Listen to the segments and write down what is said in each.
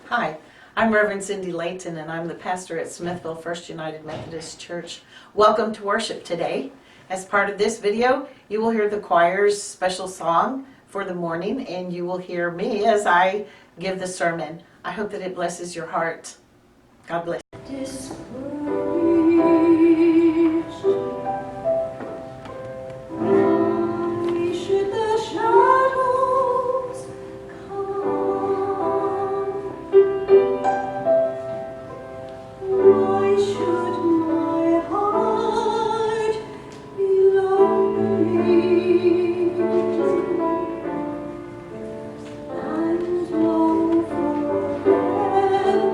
Hi, I'm Reverend Cindy Layton, and I'm the pastor at Smithville First United Methodist Church. Welcome to worship today. As part of this video, you will hear the choir's special song for the morning, and you will hear me as I give the sermon. I hope that it blesses your heart. God bless. And long for heaven,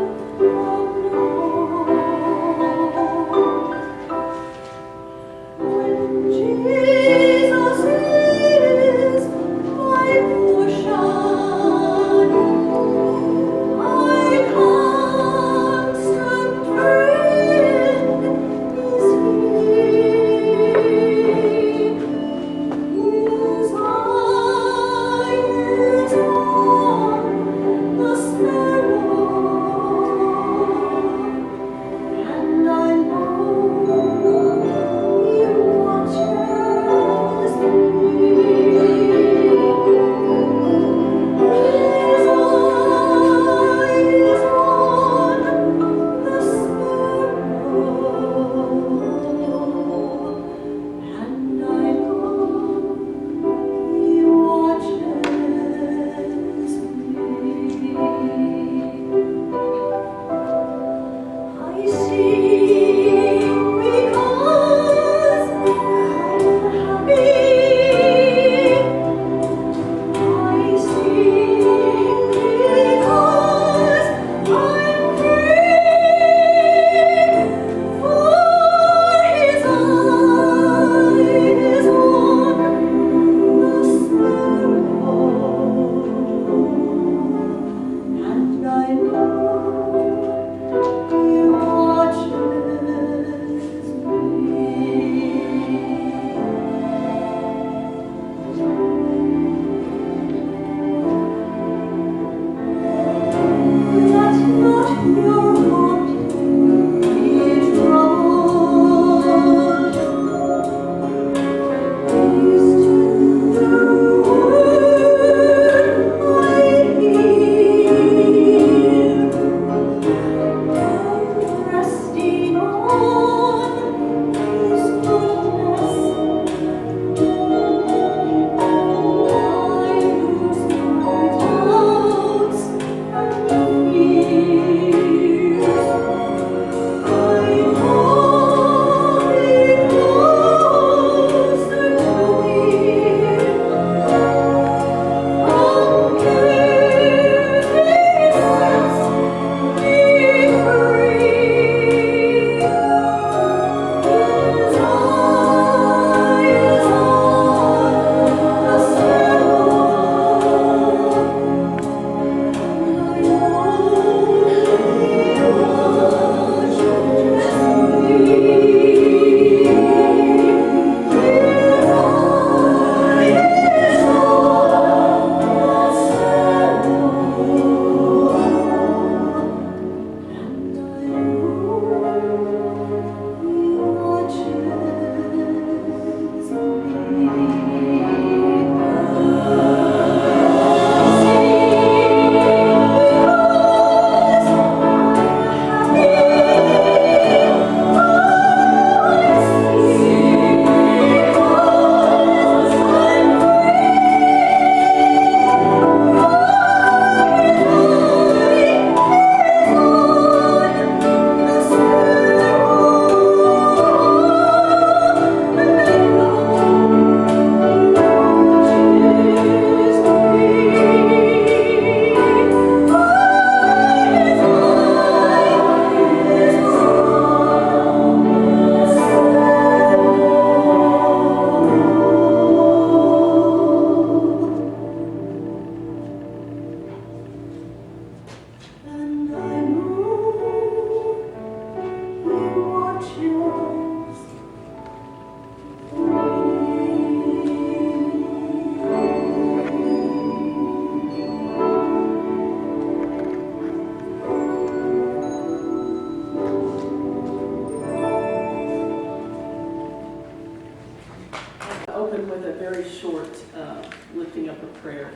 prayer.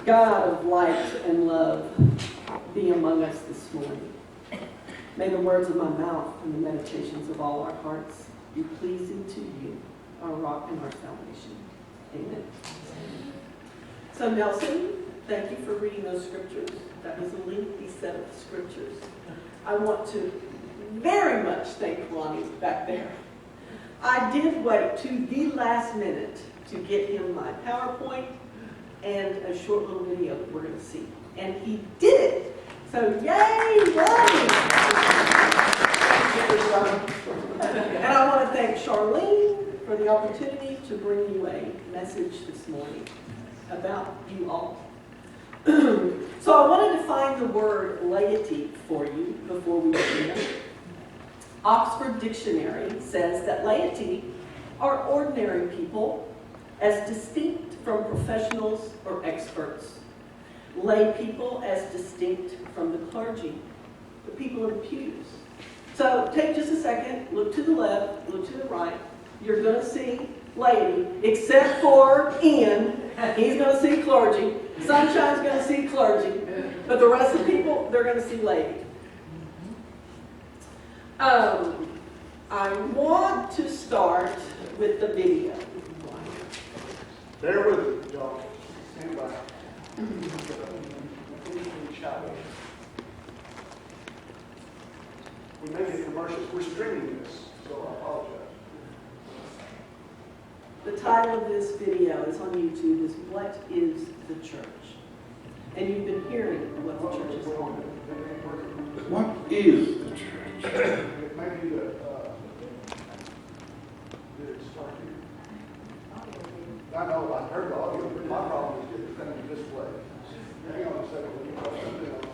God of light and love, be among us this morning. May the words of my mouth and the meditations of all our hearts be pleasing to you, our rock and our salvation. Amen. So Nelson, thank you for reading those scriptures. That was a lengthy set of scriptures. I want to very much thank Ronnie back there. I did wait to the last minute to get him my PowerPoint and a short little video that we're going to see. And he did it. So yay, Ronnie! And I want to thank Charlene for the opportunity to bring you a message this morning about you all. So I want to define the word laity for you before we begin. Oxford Dictionary says that laity are ordinary people as distinct from professionals or experts. Lay people as distinct from the clergy, the people in the pews. So take just a second, look to the left, look to the right. You're going to see laity, except for Ian. He's going to see clergy. Sunshine's going to see clergy. But the rest of the people, they're going to see laity. I want to start with the video. Bear with me, y'all. Stand by. We may get commercials. We're streaming this, so I apologize. The title of this video is on YouTube is What is the Church? And you've been hearing what the church is called. What is the church? It may be that, did it start here? I know, I heard the audio, but my problem is getting the thing to display. Hang on a second, let me try something else.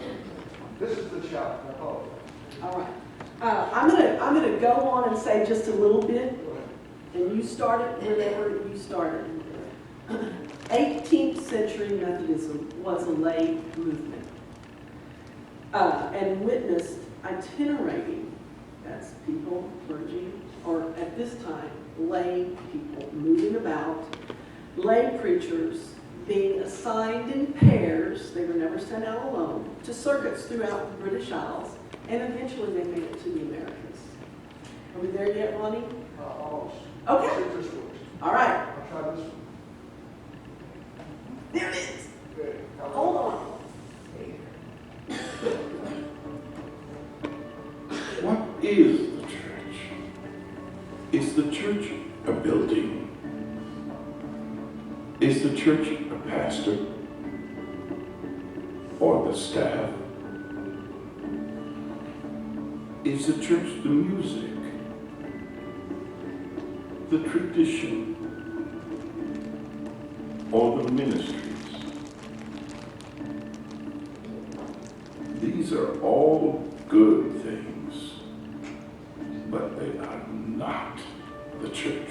This is the shout, I apologize. All right. I'm gonna go on and say just a little bit, and you start it whenever you started. 18th century Methodism was a lay movement and witnessed itinerating, that's people, clergy, or at this time, lay people moving about, lay preachers being assigned in pairs, they were never sent out alone, to circuits throughout the British Isles, and eventually they made it to the Americas. Are we there yet, Ronnie? Almost. Okay. All right. I'll try this one. There it is. Okay. Hold on. What is the church? Is the church a building? Is the church a pastor? Or the staff? Is the church the music? The tradition? Or the ministries? These are all good things, but they are not the church.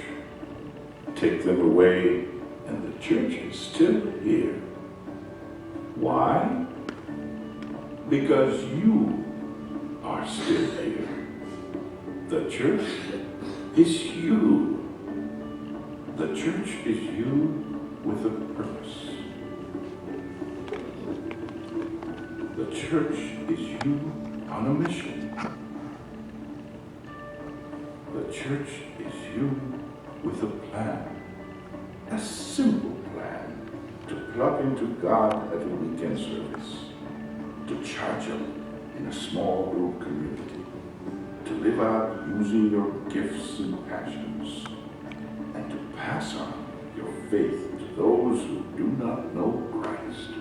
Take them away, and the church is still here. Why? Because you are still here. The church is you. The church is you with a purpose. The church is you on a mission. The church is you with a plan. A simple plan to plug into God at a weekend service, to charge up in a small group community, to live out using your gifts and passions, and to pass on your faith to those who do not know Christ.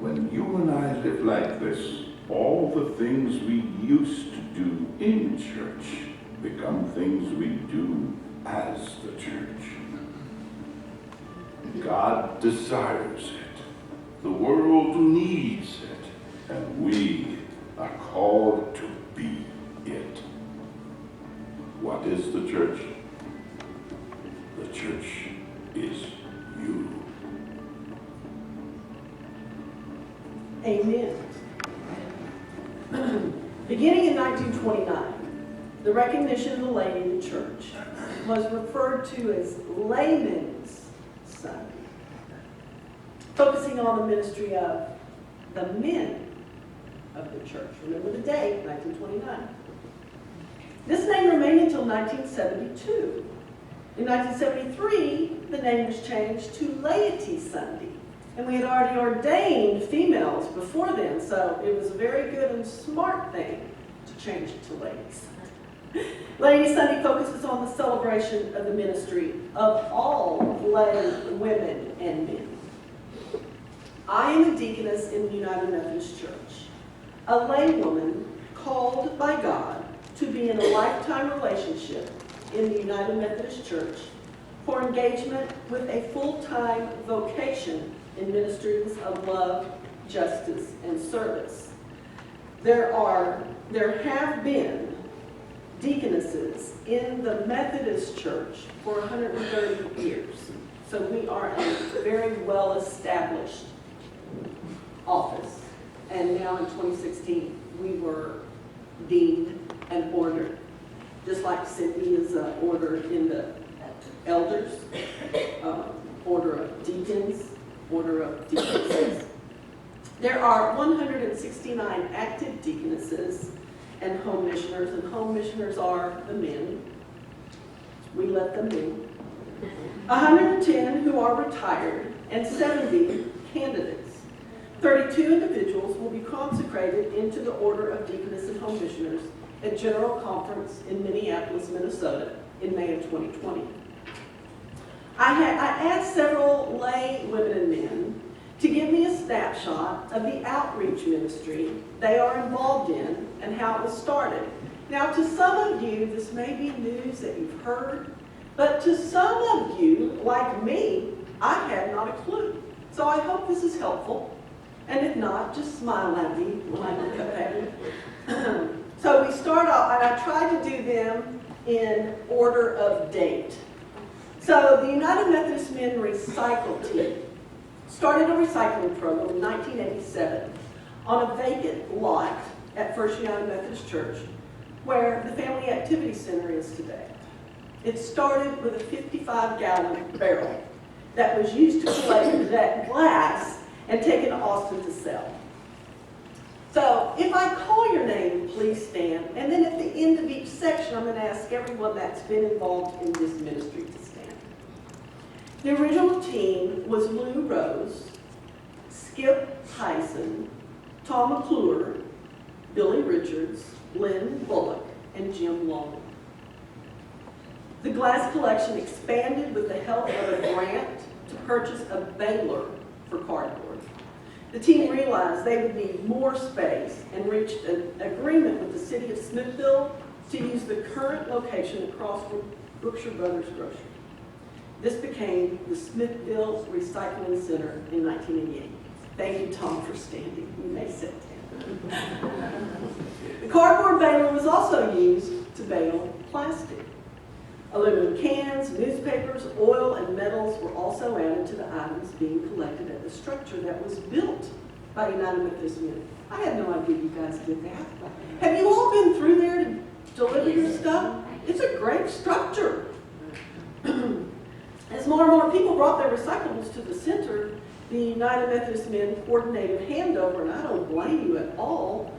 When you and I live like this, all the things we used to do in church become things we do as the church. God desires it. The world needs it. And we are called to be it. What is the church? The church is you. Amen. Beginning in 1929, the recognition of the laity in the church was referred to as laymen's Sunday. focusing on the ministry of the men of the church. Remember the date, 1929. This name remained until 1972. In 1973, the name was changed to Laity Sunday. And we had already ordained females before then, so it was a very good and smart thing to change it to Ladies. Laity Sunday focuses on the celebration of the ministry of all lay women and men. I am a deaconess in the United Methodist Church, a laywoman called by God to be in a lifetime relationship in the United Methodist Church for engagement with a full-time vocation in ministries of love, justice, and service. There have been deaconesses in the Methodist Church for 130 years. So we are a very well-established office. And now in 2016, we were deemed and ordered, just like Sydney is ordered in the elders, order of deacons, order of deaconesses. There are 169 active deaconesses and home missioners, and home missioners are the men. We let them be. 110 who are retired, and 70 candidates. 32 individuals will be consecrated into the order of deaconess and home missioners at General Conference in Minneapolis, Minnesota in May of 2020. I asked several lay women and men to give me a snapshot of the outreach ministry they are involved in and how it was started. Now, to some of you, this may be news that you've heard, but to some of you, like me, I had not a clue. So I hope this is helpful. And if not, just smile at me when I look up at you. So we start off, and I try to do them in order of date. So the United Methodist Men Recycle Team started a recycling program in 1987 on a vacant lot at First United Methodist Church, where the Family Activity Center is today. It started with a 55-gallon barrel that was used to collect that glass and taken to Austin to sell. So if I call your name, please stand. And then at the end of each section, I'm going to ask everyone that's been involved in this ministry to stand. The original team was Lou Rose, Skip Tyson, Tom McClure, Billy Richards, Lynn Bullock, and Jim Long. The glass collection expanded with the help of a grant to purchase a baler for cardboard. The team realized they would need more space and reached an agreement with the city of Smithville to use the current location across from Brookshire Brothers Grocery. This became the Smithville Recycling Center in 1988. Thank you, Tom, for standing. You may sit down. The cardboard baler was also used to bale plastic. Aluminum cans, newspapers, oil, and metals were also added to the items being collected at the structure that was built by United Methodist Men. I had no idea you guys did that. Have you all been through there to deliver your stuff? It's a great structure. As more and more people brought their recyclables to the center, the United Methodist Men coordinated handover, and I don't blame you at all,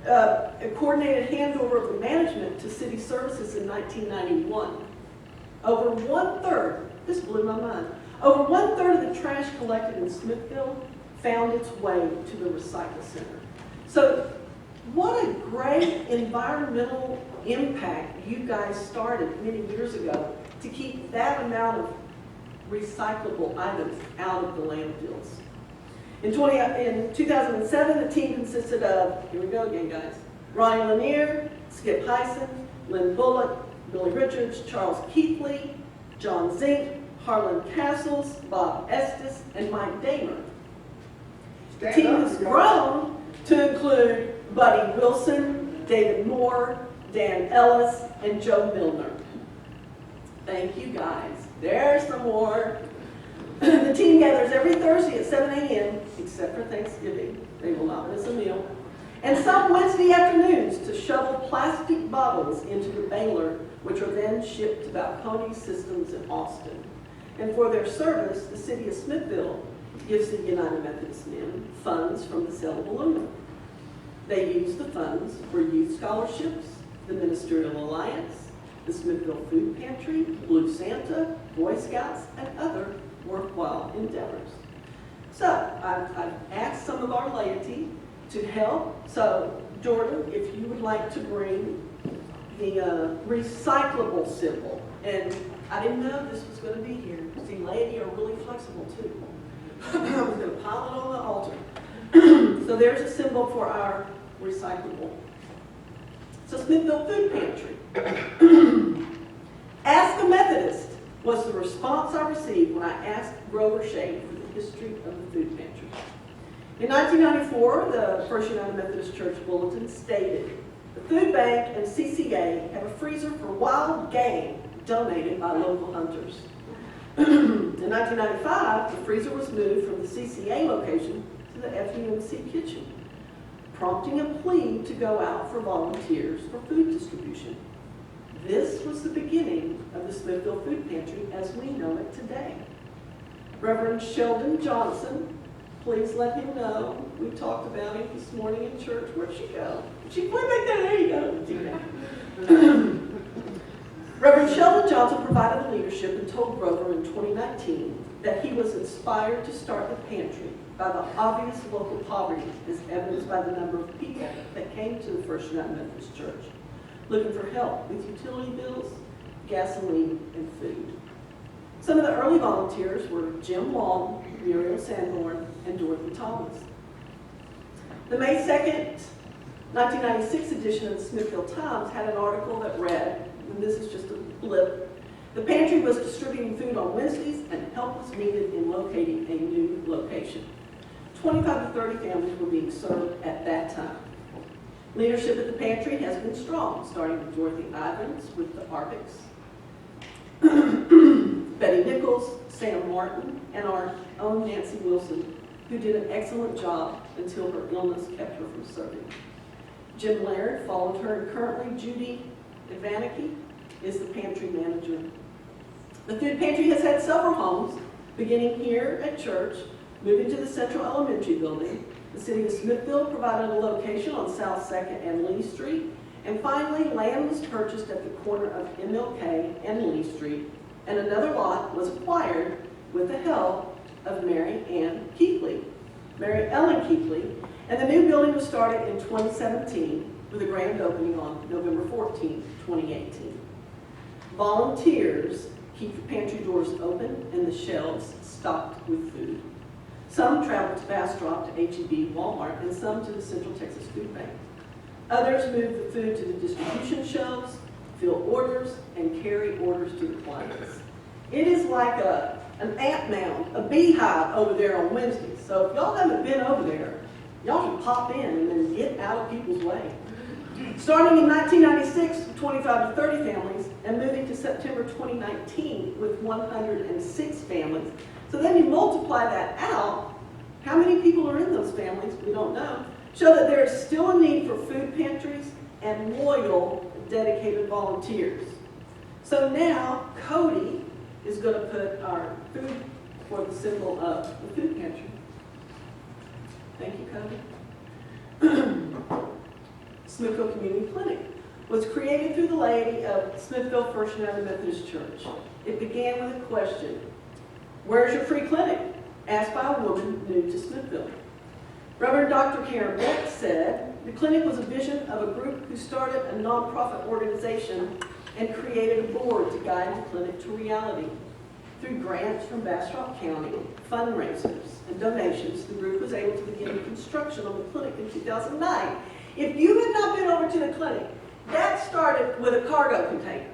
a coordinated handover of the management to city services in 1991. Over 1/3, this blew my mind, over 1/3 of the trash collected in Smithville found its way to the recycle center. So what a great environmental impact you guys started many years ago to keep that amount of recyclable items out of the landfills. In 2007, the team consisted of, here we go again, guys, Ronnie Lanier, Skip Hyson, Lynn Bullock, Billy Richards, Charles Keithley, John Zink, Harlan Castles, Bob Estes, and Mike Damer. The team has grown to include Buddy Wilson, David Moore, Dan Ellis, and Joe Milner. Thank you, guys. There's some more. The team gathers every Thursday at 7 a.m., except for Thanksgiving. They will not miss a meal. And some Wednesday afternoons to shovel plastic bottles into the baler, which are then shipped to Balcony Systems in Austin. And for their service, the city of Smithville gives the United Methodist Men funds from the sale of aluminum. They use the funds for youth scholarships, the Ministerial Alliance, the Smithville Food Pantry, Blue Santa, Boy Scouts, and other worthwhile endeavors. So I've asked some of our laity to help. So Jordan, if you would like to bring the recyclable symbol, and I didn't know this was going to be here. See, laity are really flexible too. I was going to pile it on the altar. So there's a symbol for our recyclable. So Smithville Food Pantry. Ask a Methodist was the response I received when I asked Grover Shade for the history of the food pantry. In 1994, the First United Methodist Church Bulletin stated, the food bank and CCA have a freezer for wild game donated by local hunters. In 1995, the freezer was moved from the CCA location to the FUMC kitchen, prompting a plea to go out for volunteers for food distribution. This was the beginning of the Smithville Food Pantry as we know it today. Reverend Sheldon Johnson, please let him know. We talked about him this morning in church. Where'd she go? She went back there. There you go. Reverend Sheldon Johnson provided the leadership and told Grover in 2019 that he was inspired to start the pantry by the obvious local poverty as evidenced by the number of people that came to the First United Methodist Church looking for help with utility bills, gasoline, and food. Some of the early volunteers were Jim Long, Muriel Sanborn, and Dorothy Thomas. The May 2nd, 1996 edition of the Smithville Times had an article that read, and this is just a blip, the pantry was distributing food on Wednesdays and help was needed in locating a new location. 25 to 30 families were being served at that time. Leadership at the pantry has been strong, starting with Dorothy Ivins with the Arbics, Betty Nichols, Sam Martin, and our own Nancy Wilson, who did an excellent job until her illness kept her from serving. Jim Laird followed her, and currently Judy Ivanicki is the pantry manager. The food pantry has had several homes, beginning here at church, moving to the Central Elementary Building. The city of Smithville provided a location on South 2nd and Lee Street, and finally land was purchased at the corner of MLK and Lee Street, and another lot was acquired with the help of Mary Ellen Keithley, and the new building was started in 2017 with a grand opening on November 14, 2018. Volunteers keep the pantry doors open and the shelves stocked with food. Some travel to Bastrop, to H-E-B, Walmart, and some to the Central Texas Food Bank. Others move the food to the distribution shelves, fill orders, and carry orders to the clients. It is like an ant mound, a beehive over there on Wednesdays. So if y'all haven't been over there, y'all should pop in and then get out of people's way. Starting in 1996 with 25 to 30 families and moving to September 2019 with 106 families. So then you multiply that out, how many people are in those families, we don't know, show that there is still a need for food pantries and loyal, dedicated volunteers. So now Cody is going to put our food for the symbol of the food pantry. Thank you, Cody. Smithville Community Clinic was created through the laity of Smithville First United Methodist Church. It began with a question, where's your free clinic? Asked by a woman new to Smithville. Reverend Dr. Karen Beck said, the clinic was a vision of a group who started a nonprofit organization and created a board to guide the clinic to reality. Through grants from Bastrop County, fundraisers, and donations, the group was able to begin construction on the clinic in 2009. If you have not been over to the clinic, that started with a cargo container.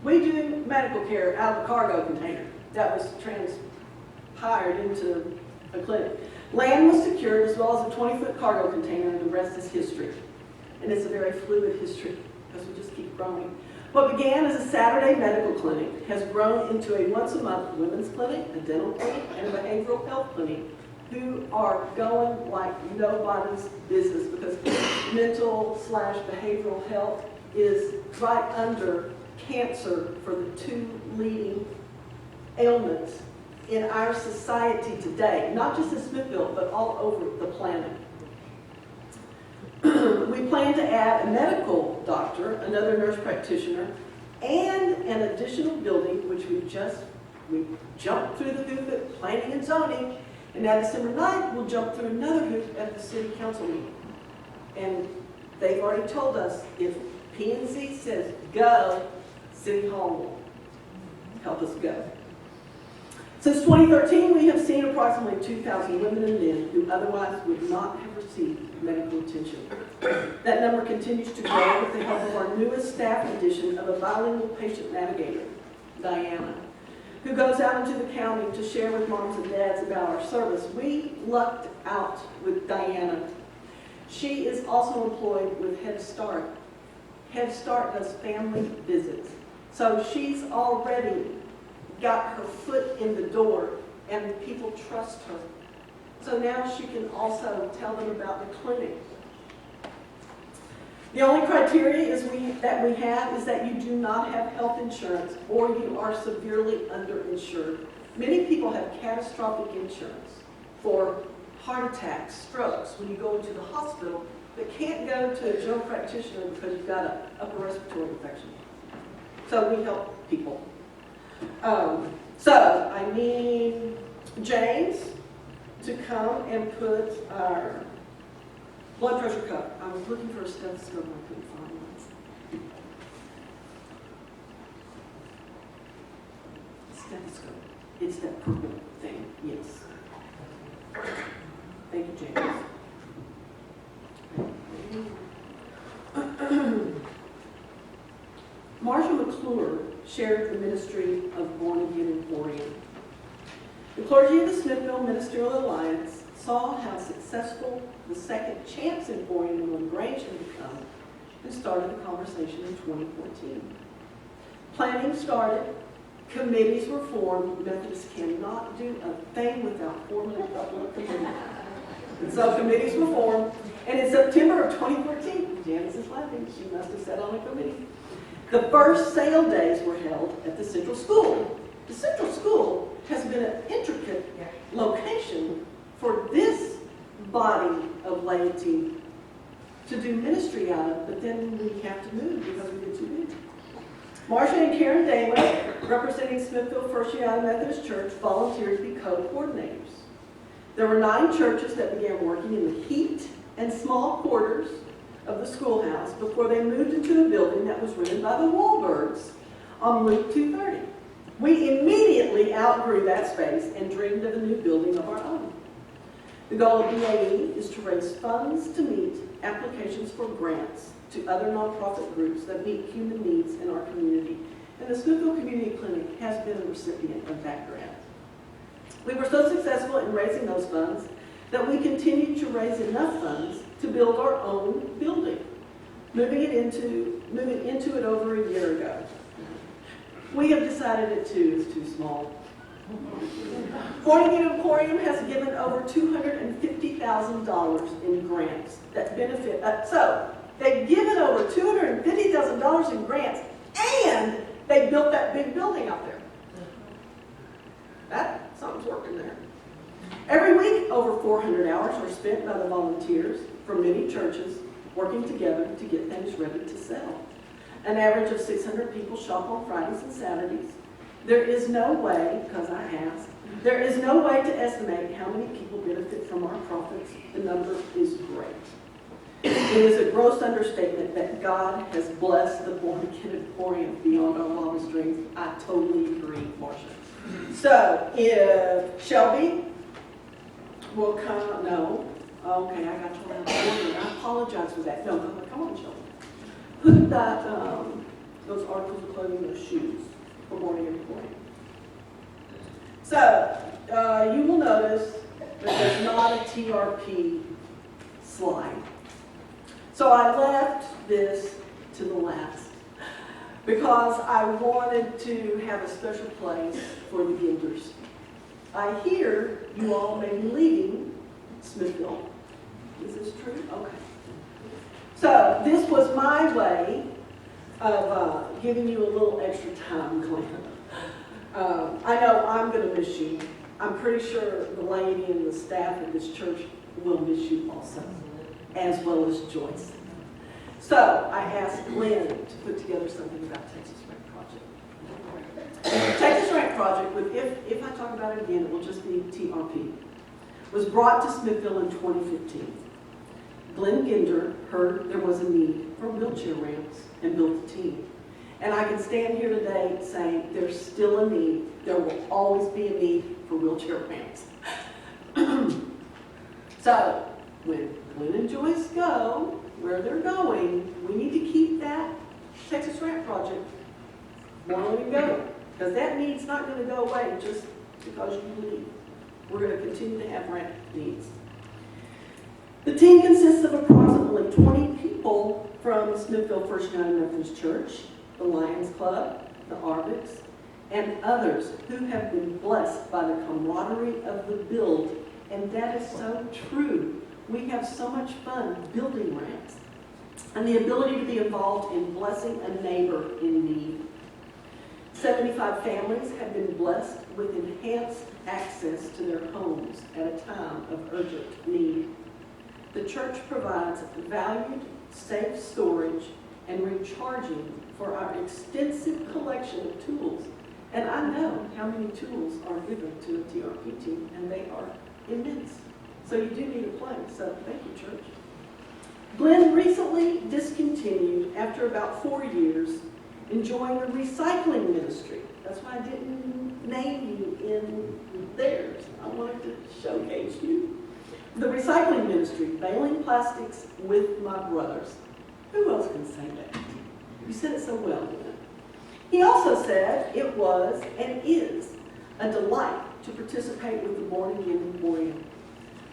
We do medical care out of a cargo container that was transpired into a clinic. Land was secured as well as a 20-foot cargo container, and the rest is history. And it's a very fluid history because we just keep growing. What began as a Saturday medical clinic has grown into a once-a-month women's clinic, a dental clinic, and a behavioral health clinic, who are going like nobody's business because mental/behavioral health is right under cancer for the two leading ailments in our society today, not just in Smithville, but all over the planet. We plan to add a medical doctor, another nurse practitioner, and an additional building, which we jumped through the hoop at planning and zoning, and now December 9th, we'll jump through another hoop at the city council meeting. And they've already told us, if P&Z says go, City Hall will help us go. Since 2013, we have seen approximately 2,000 women and men who otherwise would not have received medical attention. That number continues to grow with the help of our newest staff addition of a bilingual patient navigator, Diana, who goes out into the county to share with moms and dads about our service. We lucked out with Diana. She is also employed with Head Start. Head Start does family visits. So she's already got her foot in the door and people trust her. So now she can also tell them about the clinic. The only criteria that we have is that you do not have health insurance or you are severely underinsured. Many people have catastrophic insurance for heart attacks, strokes, when you go into the hospital, but can't go to a general practitioner because you've got an upper respiratory infection. So we help people. So I need James to come and put our blood pressure cup. I was looking for a stethoscope and I couldn't find one. Stethoscope. It's that purple thing. Yes. Thank you, James. Marshall McClure shared the ministry of Born Again Emporium. The clergy of the Smithville Ministerial Alliance saw how successful the Second Chance Emporium in LaGrange had become and started the conversation in 2014. Planning started, committees were formed. Methodists cannot do a thing without forming a couple of committees. And so committees were formed, and in September of 2014, Janice is laughing, she must have sat on a committee. The first sale days were held at the Central School. The Central School has been an intricate location for this body of laity to do ministry out of, but then we have to move because we get too big. Marcia and Karen Daly, representing Smithville First United Methodist Church, volunteered to be co-coordinators. There were 9 churches that began working in the heat and small quarters of the schoolhouse before they moved into a building that was rented by the Wahlbergs on Route 230. We immediately outgrew that space and dreamed of a new building of our own. The goal of BAE is to raise funds to meet applications for grants to other nonprofit groups that meet human needs in our community, and the Smithville Community Clinic has been a recipient of that grant. We were so successful in raising those funds that we continued to raise enough funds to build our own building, moving into it over a year ago. We have decided it too is too small. Born Again Emporium has given over $250,000 in grants that benefit. So they've given over $250,000 in grants, and they built that big building out there. Something's working there. Every week, over 400 hours are spent by the volunteers from many churches working together to get things ready to sell. An average of 600 people shop on Fridays and Saturdays. There is no way, because I asked, there is no way to estimate how many people benefit from our profits. The number is great. It is a gross understatement that God has blessed the Born Again Emporium beyond our wildest dreams. I totally agree, Marcia. So, if Shelby will come, no. Okay, I got you out of order. I apologize for that. No, come on, Shelby. Put that, those articles of clothing, those shoes for Born Again Emporium. So, you will notice that there's not a TRP slide. So I left this to the last because I wanted to have a special place for the givers. I hear you all may be leaving Smithville. Is this true? Okay. So this was my way of giving you a little extra time, Glenn. I know I'm going to miss you. I'm pretty sure the lady and the staff at this church will miss you also, as well as Joyce. So I asked Lynn to put together something about Texas Rank Project. Texas Rank Project, if I talk about it again, it will just be TRP, was brought to Smithville in 2015. Glenn Ginder heard there was a need for wheelchair ramps and built a team. And I can stand here today saying there's still a need. There will always be a need for wheelchair ramps. So when Glenn and Joyce go where they're going, we need to keep that Texas Ramp Project going and going. Because that need's not going to go away just because you leave. We're going to continue to have ramp needs. The team consists of approximately 20 people from Smithville First United Methodist Church, the Lions Club, the Arvics, and others who have been blessed by the camaraderie of the build. And that is so true. We have so much fun building ramps and the ability to be involved in blessing a neighbor in need. 75 families have been blessed with enhanced access to their homes at a time of urgent need. The church provides valued, safe storage and recharging for our extensive collection of tools. And I know how many tools are given to a TRP team, and they are immense. So you do need a place, so thank you, church. Glenn recently discontinued after about 4 years, enjoying a recycling ministry. That's why I didn't name you in theirs. I wanted to showcase you. The recycling ministry, baling plastics with my brothers. Who else can say that? You said it so well, Glenn. He also said it was and is a delight to participate with the Born Again Memorial,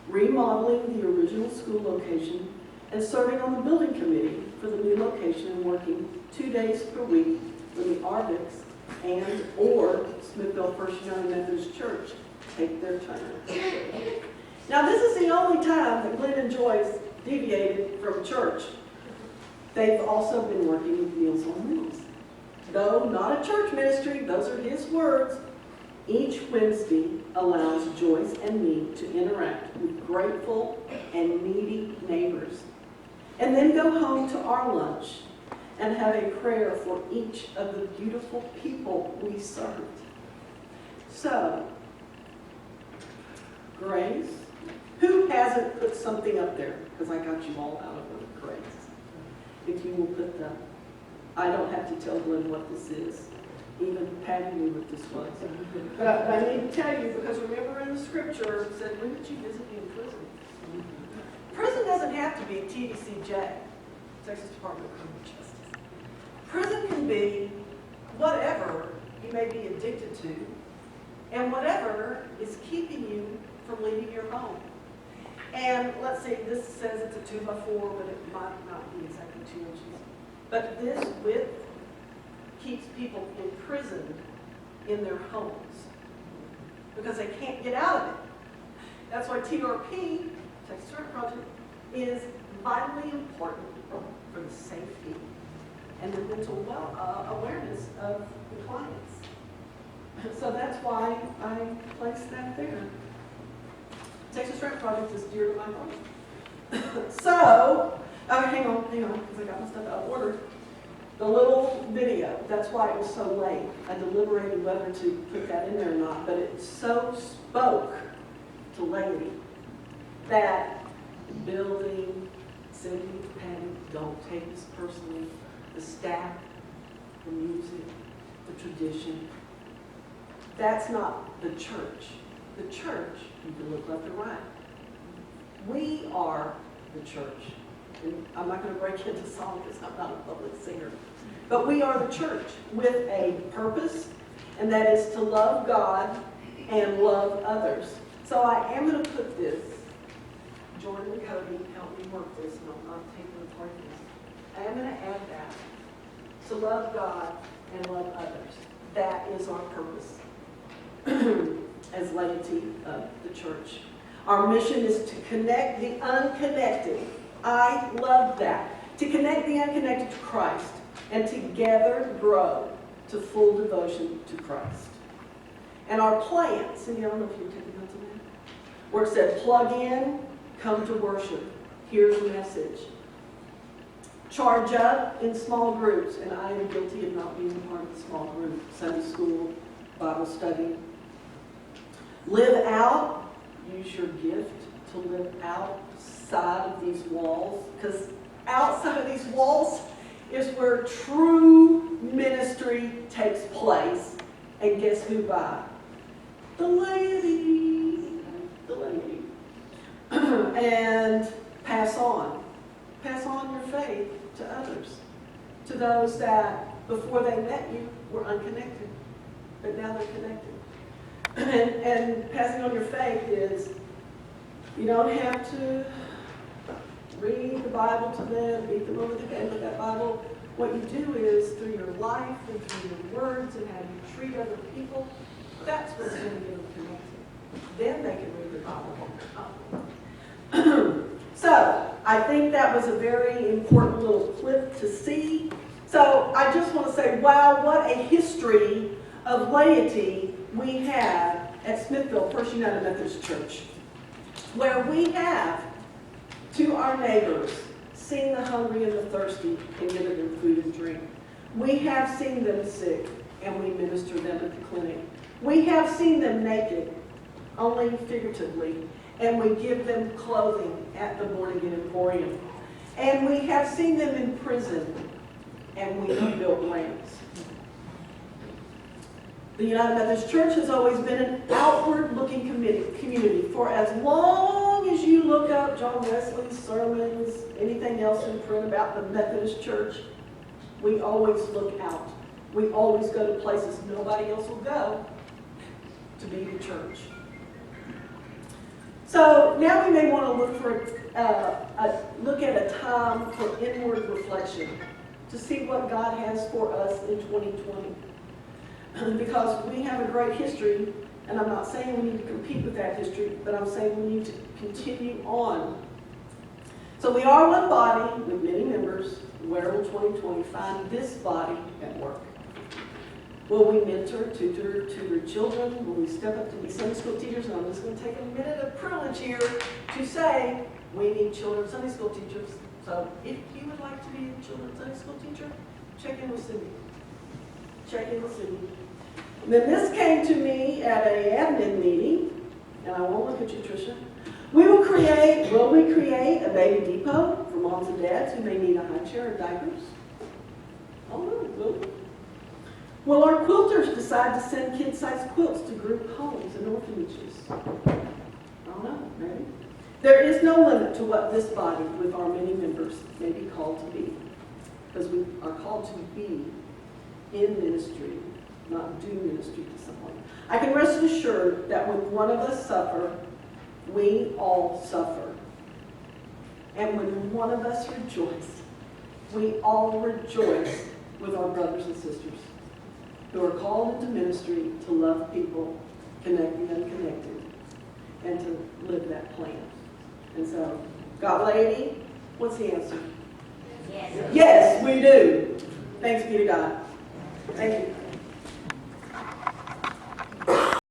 remodeling the original school location and serving on the building committee for the new location and working 2 days per week for the Arvics and or Smithville First United Methodist Church take their turn. Now this is the only time that Glenn and Joyce deviated from church. They've also been working with Meals on Wheels. Though not a church ministry, those are his words, each Wednesday allows Joyce and me to interact with grateful and needy neighbors, and then go home to our lunch and have a prayer for each of the beautiful people we served. So, Grace, who hasn't put something up there? Because I got you all out of order, Grace. If you will put the, I don't have to tell Glenn what this is. Even Patty knew what this was. But I need to tell you, because remember in the scripture, it said, when did you visit me in prison? Prison doesn't have to be TDCJ, Texas Department of Criminal Justice. Prison can be whatever you may be addicted to, and whatever is keeping you from leaving your home. And let's see, this says it's a 2x4, but it might not be exactly 2 inches. But this width keeps people imprisoned in their homes because they can't get out of it. That's why TRP, Texas Ramp Project, is vitally important for the safety and the mental awareness of the clients. So that's why I placed that there. Texas Ramp Project is dear to my heart. So, hang on, because I got my stuff out of order. The little video, that's why it was so late. I deliberated whether to put that in there or not, but it so spoke to Laity that the building, Cindy, Patty, don't take this personally. The staff, the music, the tradition. That's not the church. The church, you can look left or right. We are the church. And I'm not going to break into song because I'm not a public singer. But we are the church with a purpose, and that is to love God and love others. So I am going to put this, Jordan and Cody help me work this, and I'm not taking the part of this. I am going to add that, to love God and love others. That is our purpose as laity of the church. Our mission is to connect the unconnected. I love that. To connect the unconnected to Christ and together grow to full devotion to Christ. And our plan, Cindy, I don't know if you're taking notes on that, where it said, plug in, come to worship. Here's the message. Charge up in small groups, and I am guilty of not being a part of the small group, Sunday school, Bible study. Live out, use your gift to live outside of these walls, because outside of these walls is where true ministry takes place. And guess who by? The Laity. The Laity. And pass on. Pass on your faith to others. To those that before they met you were unconnected, but now they're connected. And passing on your faith is, you don't have to read the Bible to them, beat them over the head with that Bible. What you do is, through your life and through your words and how you treat other people, that's what's going to get them connected. Then they can read the Bible. So, I think that was a very important little clip to see. So, I just want to say, wow, what a history of laity we have at Smithville First United Methodist Church, where we have, to our neighbors, seen the hungry and the thirsty and given them food and drink. We have seen them sick and we minister them at the clinic. We have seen them naked, only figuratively, and we give them clothing at the Born Again Emporium. And we have seen them in prison, and we have built ramps. The United Methodist Church has always been an outward-looking community. For as long as you look up John Wesley's sermons, anything else in print about the Methodist Church, we always look out. We always go to places nobody else will go to be the church. So now we may want to look at a time for inward reflection to see what God has for us in 2020. Because we have a great history, and I'm not saying we need to compete with that history, but I'm saying we need to continue on. So we are one body with many members. Where will 2020 find this body at work? Will we mentor, tutor children? Will we step up to be Sunday school teachers? And I'm just going to take a minute of privilege here to say we need children's Sunday school teachers. So if you would like to be a children's Sunday school teacher, check in with Cindy. Check in with Cindy. And then this came to me at an admin meeting, and I won't look at you, Tricia. Will we create a baby depot for moms and dads who may need a high chair or diapers? Oh no, will we? Will our quilters decide to send kid-sized quilts to group homes and orphanages? I don't know, maybe. There is no limit to what this body, with our many members, may be called to be. Because we are called to be in ministry, not do ministry to someone. I can rest assured that when one of us suffer, we all suffer. And when one of us rejoice, we all rejoice with our brothers and sisters who are called into ministry to love people, connect the unconnected, and to live that plan. And so, got Laity? What's the answer? Yes. Yes, we do. Thanks be to God. Thank you.